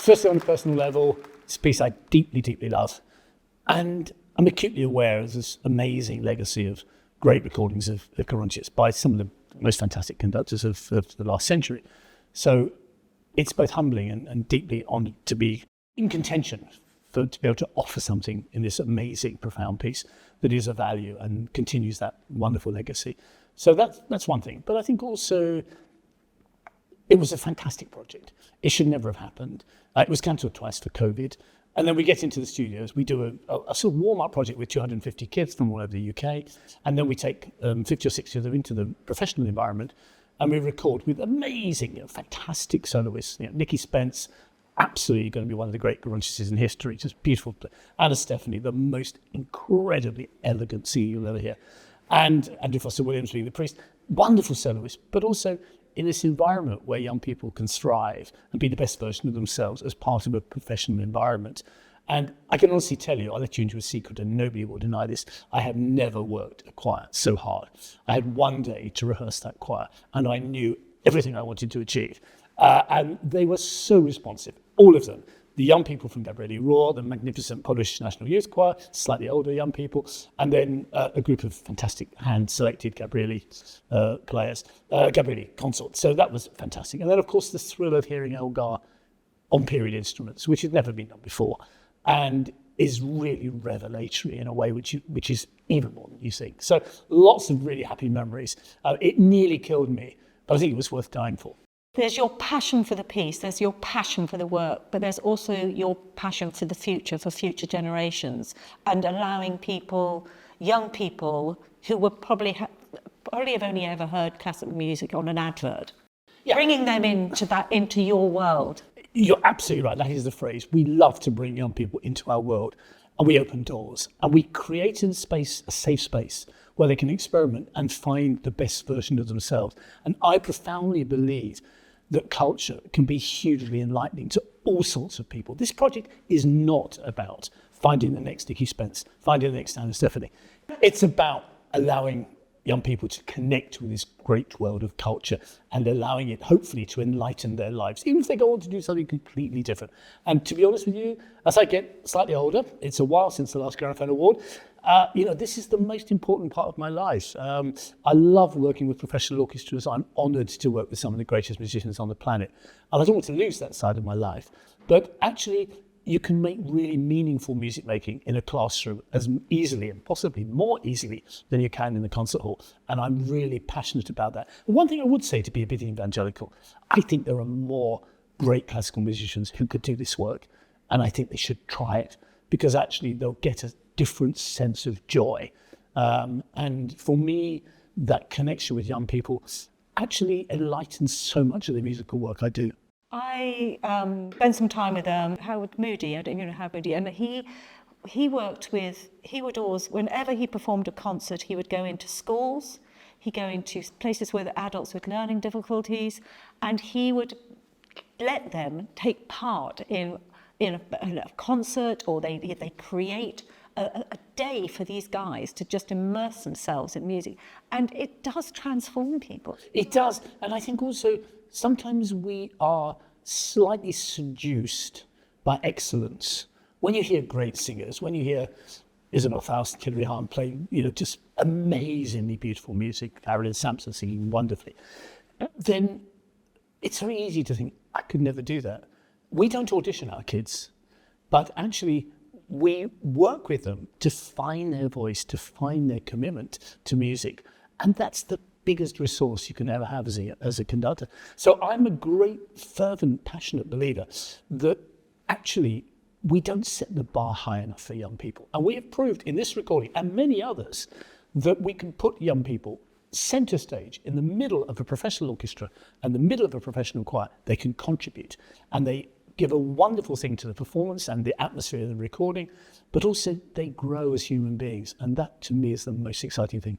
Firstly, on a personal level, it's a piece I deeply, deeply love. And I'm acutely aware of this amazing legacy of great recordings of Gerontius by some of the most fantastic conductors of the last century. So it's both humbling and deeply honoured to be in contention to be able to offer something in this amazing, profound piece that is of value and continues that wonderful legacy. So that's one thing. But I think also it was a fantastic project. It should never have happened. It was cancelled twice for COVID. And then we get into the studios. We do a sort of warm-up project with 250 kids from all over the UK. And then we take 50 or 60 of them into the professional environment. And we record with amazing, fantastic soloists. Nicky, Spence, absolutely going to be one of the great Gerontiuses in history. Just beautiful. And Stéphany, the most incredibly elegant singer you'll ever hear. And Andrew Foster Williams being the priest. Wonderful soloist, but also in this environment where young people can thrive and be the best version of themselves as part of a professional environment. And I can honestly tell you, I'll let you into a secret and nobody will deny this, I have never worked a choir so hard. I had one day to rehearse that choir and I knew everything I wanted to achieve. And they were so responsive, all of them. The young people from Gabrieli, the magnificent Polish National Youth Choir, slightly older young people, and then a group of fantastic hand-selected Gabrieli players, Gabrieli Consort. So that was fantastic. And then, of course, the thrill of hearing Elgar on period instruments, which had never been done before, and is really revelatory in a way which is even more than you think. So lots of really happy memories. It nearly killed me, but I think it was worth dying for. There's your passion for the piece, there's your passion for the work, but there's also your passion for the future, for future generations, and allowing people, young people who were probably have only ever heard classical music on an advert, bringing them into your world. You're absolutely right. That is the phrase. We love to bring young people into our world, and we open doors, and we create a safe space where they can experiment and find the best version of themselves. And I profoundly believe that culture can be hugely enlightening to all sorts of people. This project is not about finding the next Nicky Spence, finding the next Stéphany. It's about allowing young people to connect with this great world of culture and allowing it, hopefully, to enlighten their lives, even if they go on to do something completely different. And to be honest with you, as I get slightly older, it's a while since the last Gramophone Award, this is the most important part of my life. I love working with professional orchestras. I'm honoured to work with some of the greatest musicians on the planet. And I don't want to lose that side of my life. But actually, you can make really meaningful music making in a classroom as easily and possibly more easily than you can in the concert hall. And I'm really passionate about that. One thing I would say, to be a bit evangelical, I think there are more great classical musicians who could do this work. And I think they should try it because actually they'll get a different sense of joy. And for me, that connection with young people actually enlightens so much of the musical work I do. I spent some time with Howard Moody. I don't know Howard Moody, and he would always, whenever he performed a concert, he would go into schools, he'd go into places with adults with learning difficulties, and he would let them take part in a concert, or they create a day for these guys to just immerse themselves in music, and it does transform people. It does, and I think also sometimes we are slightly seduced by excellence. When you hear great singers, when you hear Isabel Faust, Hilary Hahn playing, just amazingly beautiful music, Carolyn Sampson singing wonderfully, then it's very easy to think, I could never do that. We don't audition our kids, but actually we work with them to find their voice, to find their commitment to music. And that's the biggest resource you can ever have as a conductor. So I'm a great, fervent, passionate believer that actually we don't set the bar high enough for young people. And we have proved in this recording and many others that we can put young people center stage in the middle of a professional orchestra and the middle of a professional choir. They can contribute and they give a wonderful thing to the performance and the atmosphere of the recording, but also they grow as human beings. And that to me is the most exciting thing.